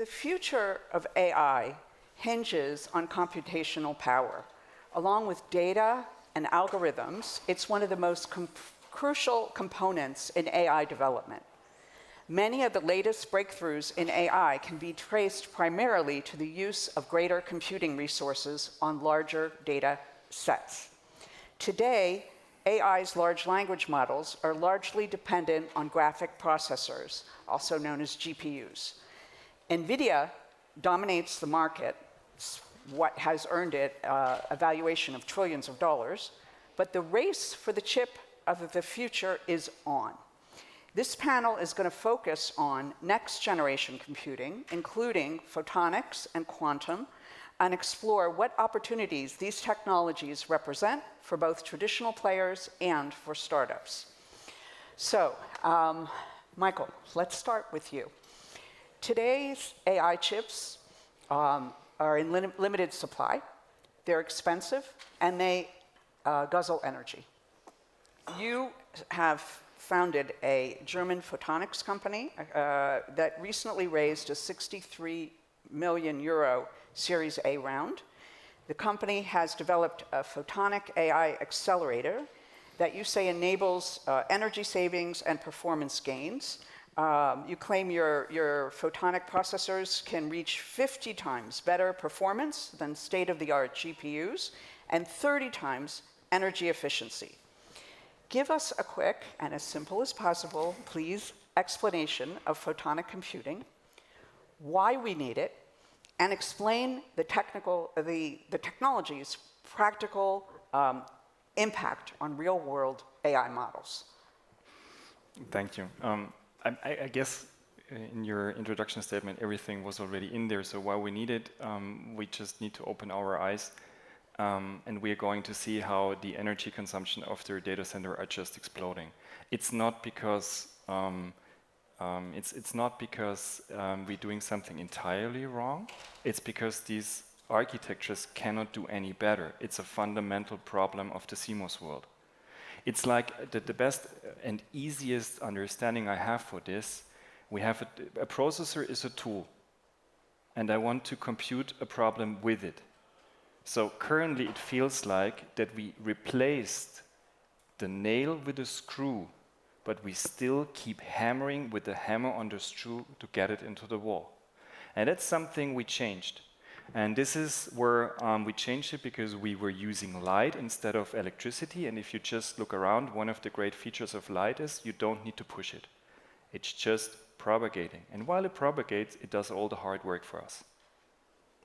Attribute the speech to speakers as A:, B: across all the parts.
A: The future of AI hinges on computational power. Along with data and algorithms, it's one of the most crucial components in AI development. Many of the latest breakthroughs in AI can be traced primarily to the use of greater computing resources on larger data sets. Today, AI's large language models are largely dependent on graphic processors, also known as GPUs. NVIDIA dominates the market, what has earned it a valuation of trillions of dollars, but the race for the chip of the future is on. This panel is going to focus on next generation computing, including photonics and quantum, and explore what opportunities these technologies represent for both traditional players and for startups. So, Michael, let's start with you. Today's AI chips are in limited supply, they're expensive, and they guzzle energy. You have founded a German photonics company that recently raised a 63 million euro Series A round. The company has developed a photonic AI accelerator that you say enables energy savings and performance gains. You claim your photonic processors can reach 50 times better performance than state-of-the-art GPUs and 30 times energy efficiency. Give us a quick and as simple as possible, please, explanation of photonic computing, why we need it, and explain the technology's practical impact on real-world AI models.
B: Thank you. I guess in your introduction statement, everything was already in there. So why we need it, we just need to open our eyes, and we are going to see how the energy consumption of their data center are just exploding. It's not because we're doing something entirely wrong. It's because these architectures cannot do any better. It's a fundamental problem of the CMOS world. It's like the best and easiest understanding I have for this. We have a processor is a tool, and I want to compute a problem with it. So currently it feels like that we replaced the nail with a screw, but we still keep hammering with the hammer on the screw to get it into the wall. And that's something we changed. And this is where we changed it because we were using light instead of electricity. And if you just look around, one of the great features of light is you don't need to push it. It's just propagating. And while it propagates, it does all the hard work for us.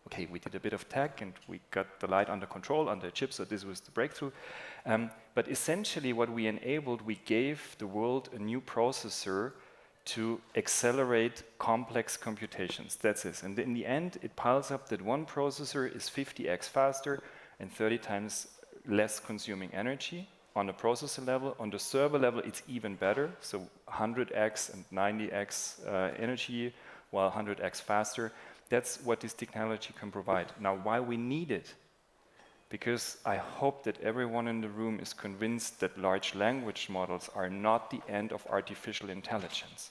B: Okay, we did a bit of tech and we got the light under control on the chip, so this was the breakthrough. But essentially what we enabled, we gave the world a new processor to accelerate complex computations. That's it. And in the end, it piles up that one processor is 50x faster and 30 times less consuming energy on the processor level. On the server level, it's even better. So 100x and 90x energy, while 100x faster. That's what this technology can provide. Now, why we need it? Because I hope that everyone in the room is convinced that large language models are not the end of artificial intelligence.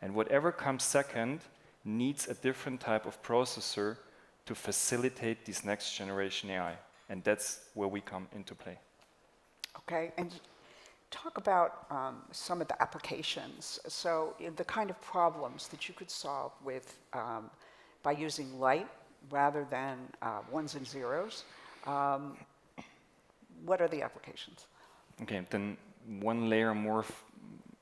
B: And whatever comes second needs a different type of processor to facilitate this next generation AI. And that's where we come into play.
A: Okay, and talk about some of the applications. So the kind of problems that you could solve with by using light rather than ones and zeros. What are the applications?
B: Okay, then one layer more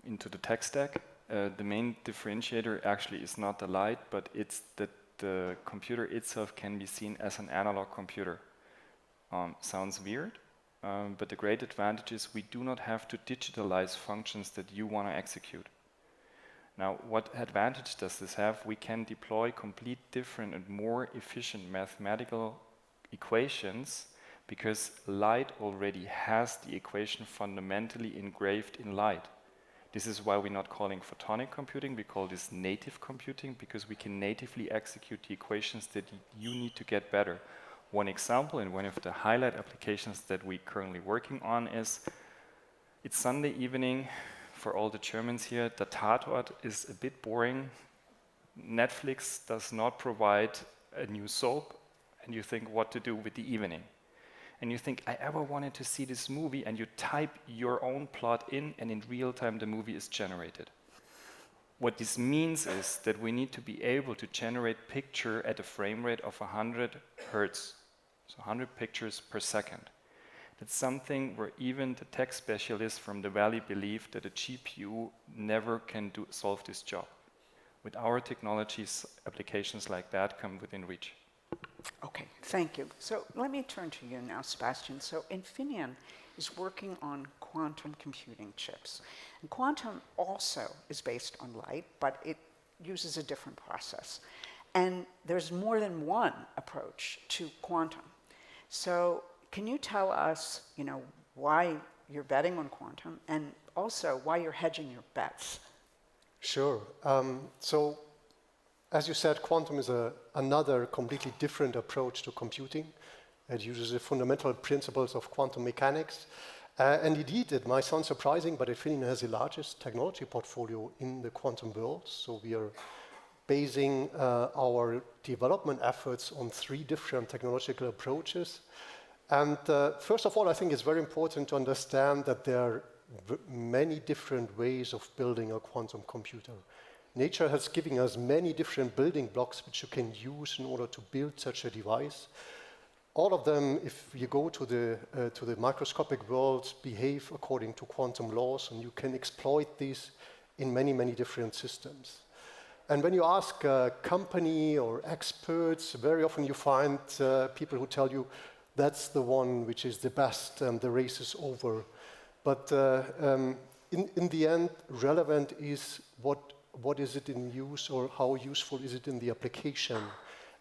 B: into the tech stack. The main differentiator actually is not the light, but it's that the computer itself can be seen as an analog computer. Sounds weird, but the great advantage is we do not have to digitalize functions that you want to execute. Now, what advantage does this have? We can deploy complete different and more efficient mathematical equations because light already has the equation fundamentally engraved in light. This is why we're not calling photonic computing, we call this native computing because we can natively execute the equations that you need to get better. One example and one of the highlight applications that we're currently working on is, it's Sunday evening for all the Germans here, the Tatort is a bit boring. Netflix does not provide a new soap, and you think what to do with the evening. And you think, I ever wanted to see this movie, and you type your own plot in, and in real time the movie is generated. What this means is that we need to be able to generate picture at a frame rate of 100 hertz, so 100 pictures per second. That's something where even the tech specialists from the Valley believe that a GPU never can solve this job. With our technologies, applications like that come within reach.
A: Okay, thank you. So let me turn to you now, Sebastian. So Infineon is working on quantum computing chips. And quantum also is based on light, but it uses a different process. And there's more than one approach to quantum. So can you tell us, why you're betting on quantum, and also why you're hedging your bets?
C: Sure. So, as you said, quantum is another completely different approach to computing. It uses the fundamental principles of quantum mechanics. And indeed, it might sound surprising, but Infineon has the largest technology portfolio in the quantum world. So we are basing our development efforts on 3 different technological approaches. And first of all, I think it's very important to understand that there are many different ways of building a quantum computer. Nature has given us many different building blocks which you can use in order to build such a device. All of them, if you go to the microscopic world, behave according to quantum laws, and you can exploit these in many, many different systems. And when you ask a company or experts, very often you find people who tell you that's the one which is the best and the race is over. But in the end, relevant is what is it in use, or how useful is it in the application.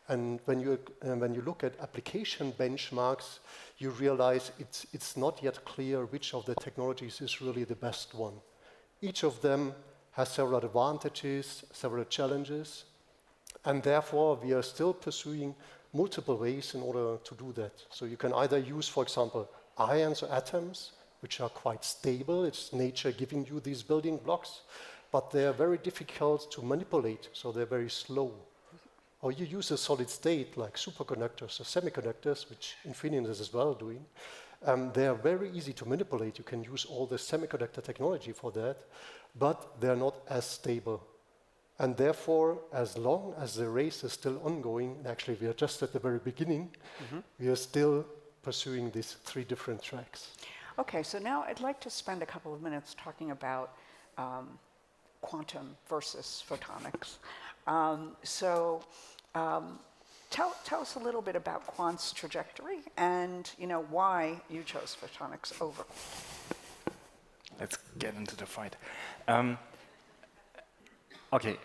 C: And when you look at application benchmarks, you realize it's not yet clear which of the technologies is really the best one. Each of them has several advantages, several challenges, and therefore we are still pursuing multiple ways in order to do that. So you can either use, for example, ions or atoms, which are quite stable. It's nature giving you these building blocks, but they are very difficult to manipulate, so they're very slow. Or you use a solid state like superconductors or semiconductors, which Infineon is as well doing. They are very easy to manipulate. You can use all the semiconductor technology for that, but they're not as stable. And therefore, as long as the race is still ongoing, and actually we are just at the very beginning, we are still pursuing these 3 different tracks.
A: Okay, so now I'd like to spend a couple of minutes talking about quantum versus photonics. Tell us a little bit about quant's trajectory and why you chose photonics over.
B: Let's get into the fight. Okay,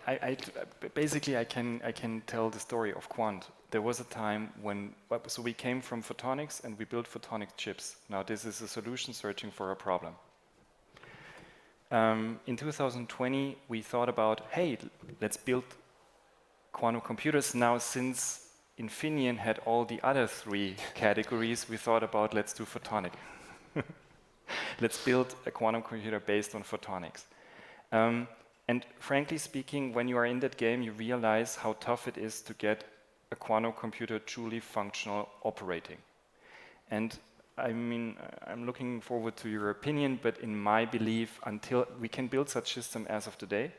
B: basically I can tell the story of quant. There was a time when, so we came from photonics and we built photonic chips. Now this is a solution searching for a problem. In 2020, we thought about, hey, let's build quantum computers. Now, since Infineon had all the other 3 categories, we thought about, let's do photonic. Let's build a quantum computer based on photonics. And frankly speaking, when you are in that game, you realize how tough it is to get a quantum computer truly functional operating. And I mean, I'm looking forward to your opinion, but in my belief, until we can build such system as of today,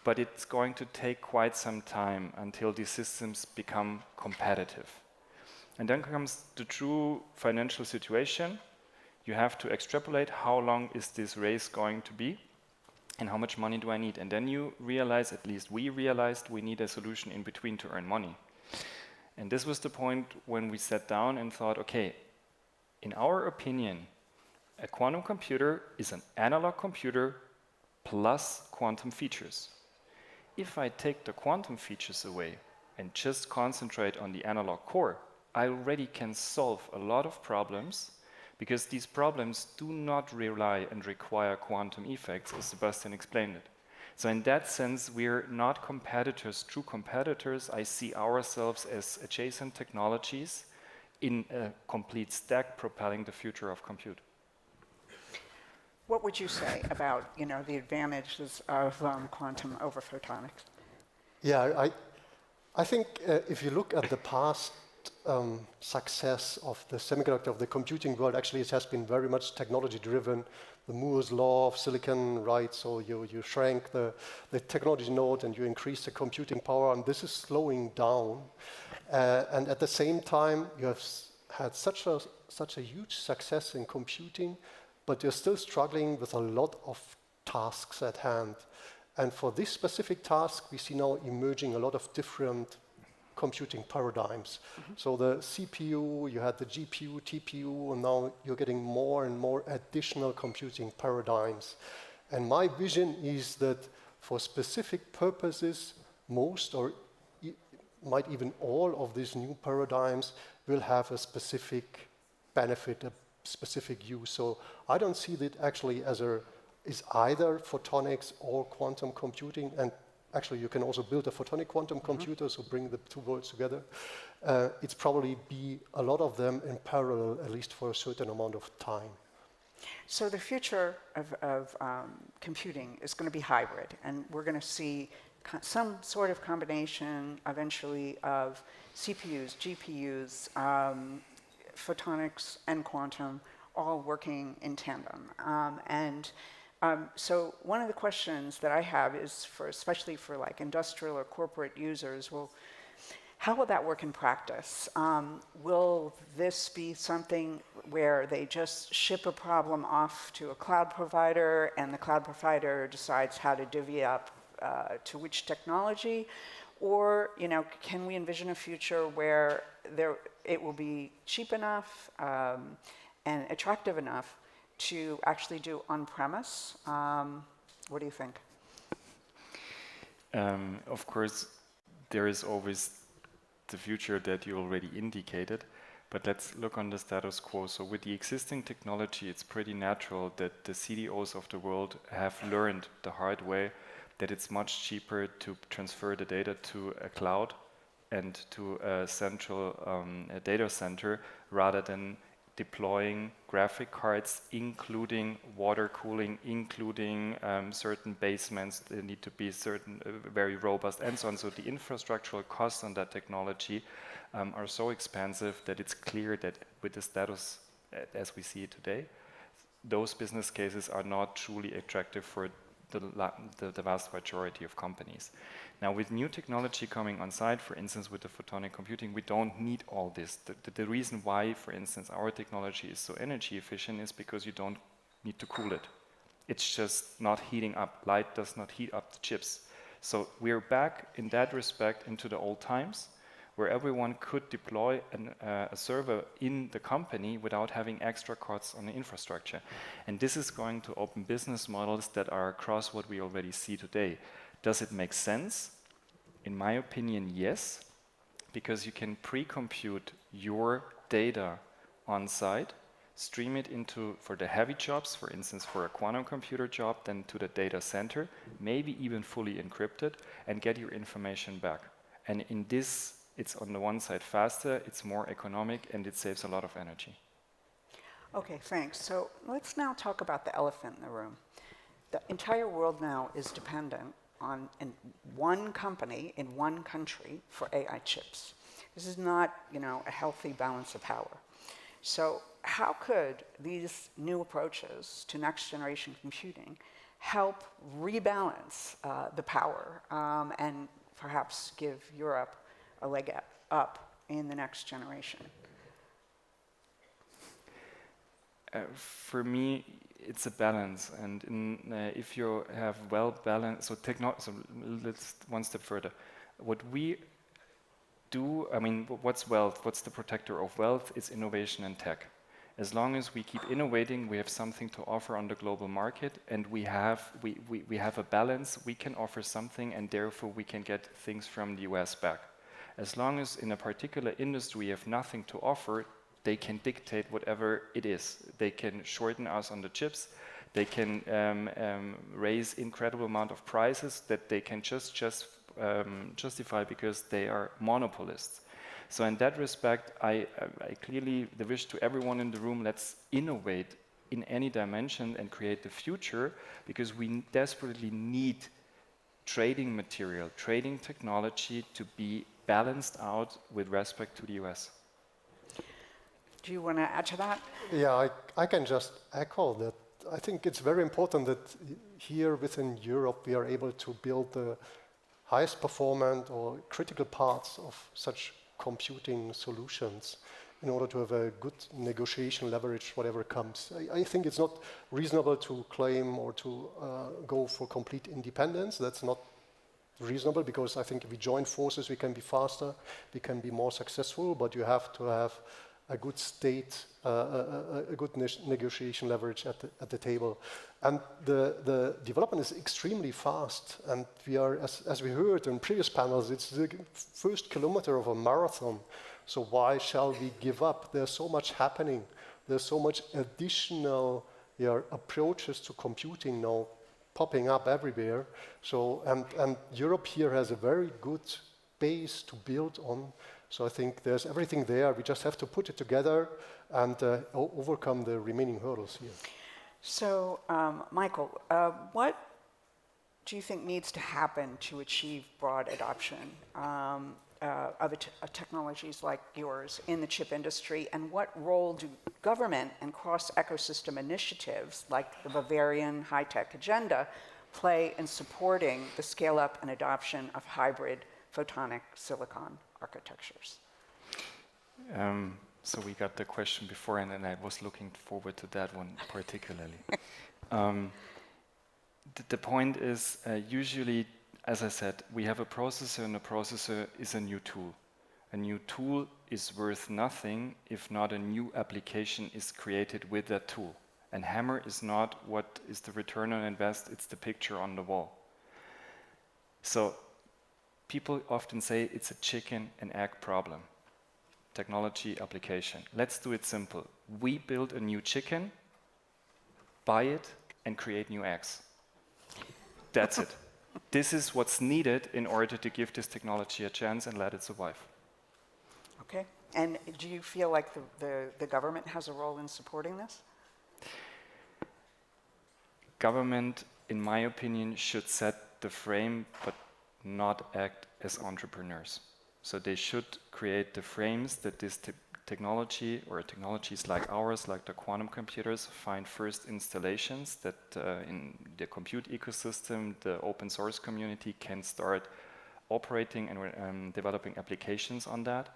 B: but it's going to take quite some time until these systems become competitive. And then comes the true financial situation. You have to extrapolate how long is this race going to be and how much money do I need. And then you realize, at least we realized, we need a solution in between to earn money. And this was the point when we sat down and thought, okay, in our opinion, a quantum computer is an analog computer plus quantum features. If I take the quantum features away and just concentrate on the analog core, I already can solve a lot of problems, because these problems do not rely and require quantum effects, as Sebastian explained it. So in that sense, we're not competitors, true competitors. I see ourselves as adjacent technologies in a complete stack propelling the future of compute.
A: What would you say about the advantages of quantum over photonics?
C: Yeah, I think if you look at the past success of the semiconductor, of the computing world, actually it has been very much technology driven. The Moore's law of silicon, right? So you shrank the technology node and you increase the computing power, and this is slowing down. And at the same time, you have had such a huge success in computing, but you're still struggling with a lot of tasks at hand. And for this specific task, we see now emerging a lot of different computing paradigms. So the CPU, you had the GPU, TPU, and now you're getting more and more additional computing paradigms. And my vision is that for specific purposes, most or might even all of these new paradigms will have a specific benefit, a specific use. So I don't see that actually is either photonics or quantum computing, and actually you can also build a photonic quantum computer, so bring the two worlds together. It's probably be a lot of them in parallel, at least for a certain amount of time.
A: So the future of computing is going to be hybrid, and we're going to see some sort of combination eventually of CPUs, GPUs, photonics, and quantum all working in tandem. So one of the questions that I have is especially for like industrial or corporate users, well, how will that work in practice? Will this be something where they just ship a problem off to a cloud provider and the cloud provider decides how to divvy up to which technology? Or, can we envision a future where it will be cheap enough and attractive enough to actually do on-premise? What do you think?
B: Of course, there is always the future that you already indicated, but let's look on the status quo. So with the existing technology, it's pretty natural that the CDOs of the world have learned the hard way that it's much cheaper to transfer the data to a cloud and to a central a data center rather than deploying graphic cards, including water cooling, including certain basements that need to be very robust, and so on. So the infrastructural costs on that technology are so expensive that it's clear that with the status as we see it today, those business cases are not truly attractive for the vast majority of companies. Now, with new technology coming on site, for instance, with the photonic computing, we don't need all this. The reason why, for instance, our technology is so energy efficient is because you don't need to cool it. It's just not heating up. Light does not heat up the chips. So we're back in that respect into the old times, where everyone could deploy a server in the company without having extra costs on the infrastructure. And this is going to open business models that are across what we already see today. Does it make sense? In my opinion, yes, because you can pre-compute your data on site, stream it for the heavy jobs, for instance, for a quantum computer job, then to the data center, maybe even fully encrypted, and get your information back. And in this, it's on the one side faster, it's more economic, and it saves a lot of energy.
A: Okay, thanks. So let's now talk about the elephant in the room. The entire world now is dependent on one company in one country for AI chips. This is not, a healthy balance of power. So how could these new approaches to next generation computing help rebalance the power and perhaps give Europe a leg up in the next generation?
B: For me, it's a balance, and if you have well balanced, so let's one step further. What we do, what's wealth? What's the protector of wealth? It's innovation and tech. As long as we keep innovating, we have something to offer on the global market, and we have a balance. We can offer something, and therefore we can get things from the US back. As long as in a particular industry we have nothing to offer, they can dictate whatever it is. They can shorten us on the chips. They can raise incredible amount of prices that they can just justify because they are monopolists. So in that respect, I clearly the wish to everyone in the room, let's innovate in any dimension and create the future, because we desperately need trading material, trading technology to be balanced out with respect to the US.
A: Do you want to add to that?
C: Yeah, I can just echo that. I think it's very important that here within Europe we are able to build the highest performant or critical parts of such computing solutions in order to have a good negotiation leverage, whatever comes. I think it's not reasonable to claim or to go for complete independence. That's not reasonable, because I think if we join forces, we can be faster, we can be more successful, but you have to have a good state, a good negotiation leverage at the table. And the development is extremely fast, and we are, as we heard in previous panels, it's the first kilometer of a marathon. So why shall we give up? There's so much happening. There's so much additional approaches to computing now popping up everywhere. So, and Europe here has a very good base to build on. So I think there's everything there. We just have to put it together and overcome the remaining hurdles here. So,
A: Michael, what do you think needs to happen to achieve broad adoption of technologies like yours in the chip industry, and what role do government and cross-ecosystem initiatives like the Bavarian high-tech agenda play in supporting the scale-up and adoption of hybrid photonic silicon architectures?
B: So we got the question before, and I was looking forward to that one particularly. The point is, usually, as I said, we have a processor, and a processor is a new tool. A new tool is worth nothing if not a new application is created with that tool. And HAMR is not what is the return on invest, it's the picture on the wall. So people often say it's a chicken and egg problem. Technology application. Let's do it simple. We build a new chicken, buy it, and create new eggs. That's it. This is what's needed in order to give this technology a chance and let it survive.
A: Okay. And do you feel like the government has a role in supporting this?
B: Government, in my opinion, should set the frame, but not act as entrepreneurs. So they should create the frames that this technology, or technologies like ours, like the quantum computers, find first installations that in the compute ecosystem, the open source community can start operating and developing applications on that.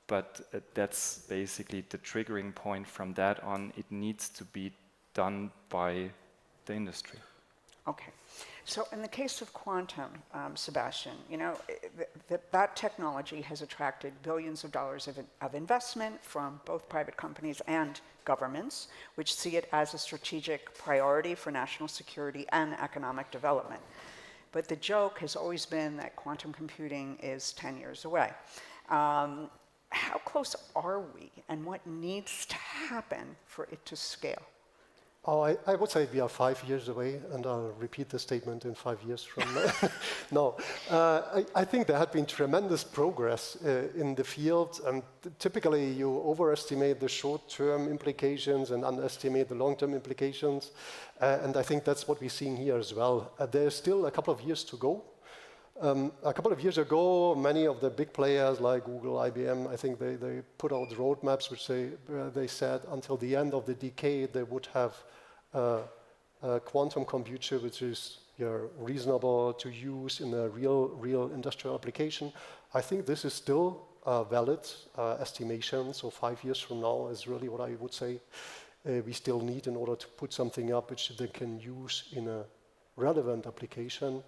B: But that's basically the triggering point. From that on, it needs to be done by the industry.
A: Okay. So in the case of quantum, Sebastian, you know, that technology has attracted billions of dollars of investment from both private companies and governments, which see it as a strategic priority for national security and economic development. But the joke has always been that quantum computing is 10 years away. How close are we, and what needs to happen for it to scale?
C: Oh, I would say we are 5 years away, and I'll repeat the statement in 5 years from now. No, I think there had been tremendous progress in the field, and typically you overestimate the short-term implications and underestimate the long-term implications, and I think that's what we're seeing here as well. There's still a couple of years to go. A couple of years ago, many of the big players like Google, IBM, I think they put out roadmaps which they said until the end of the decade they would have a quantum computer which is reasonable to use in a real industrial application. I think this is still a valid estimation, so 5 years from now is really what I would say we still need in order to put something up which they can use in a relevant application.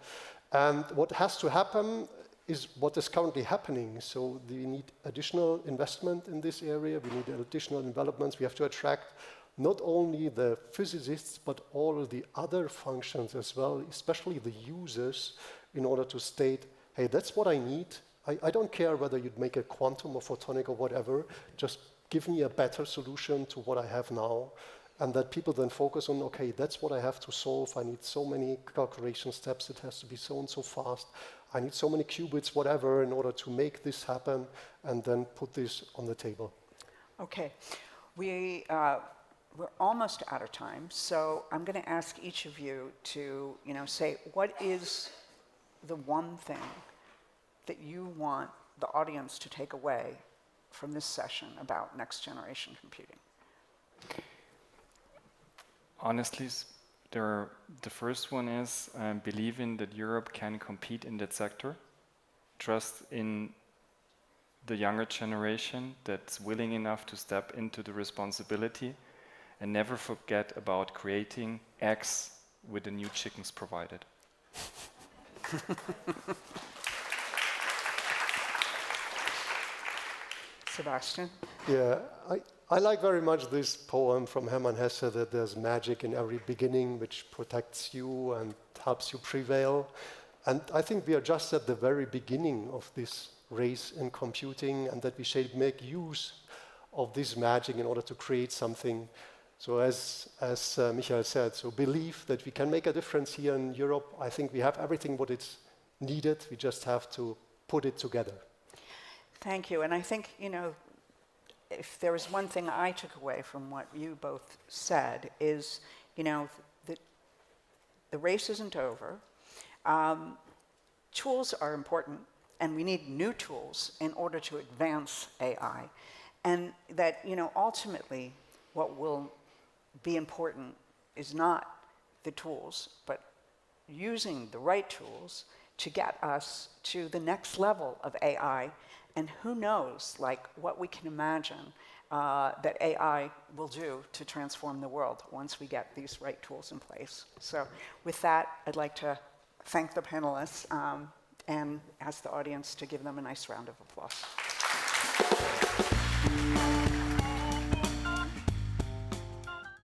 C: And what has to happen is what is currently happening. So we need additional investment in this area. We need additional developments. We have to attract not only the physicists, but all of the other functions as well, especially the users, in order to state, hey, that's what I need. I don't care whether you'd make a quantum or photonic or whatever. Just give me a better solution to what I have now. And that people then focus on, okay, that's what I have to solve. I need so many calculation steps. It has to be so and so fast. I need so many qubits, whatever, in order to make this happen, and then put this on the table.
A: Okay. We're almost out of time, so I'm going to ask each of you to, say what is the one thing that you want the audience to take away from this session about next generation computing?
B: Honestly, the first one is believing that Europe can compete in that sector. Trust in the younger generation that's willing enough to step into the responsibility, and never forget about creating eggs with the new chickens provided.
A: Sebastian?
C: Yeah, I like very much this poem from Hermann Hesse, that there's magic in every beginning which protects you and helps you prevail. And I think we are just at the very beginning of this race in computing, and that we should make use of this magic in order to create something. So as Michael said, so believe that we can make a difference here in Europe. I think we have everything what is needed. We just have to put it together.
A: Thank you. And I think, if there was one thing I took away from what you both said is, that the race isn't over. Tools are important, and we need new tools in order to advance AI. And that, ultimately, what will be important is not the tools, but using the right tools to get us to the next level of AI. And who knows, what we can imagine that AI will do to transform the world once we get these right tools in place. So with that, I'd like to thank the panelists and ask the audience to give them a nice round of applause.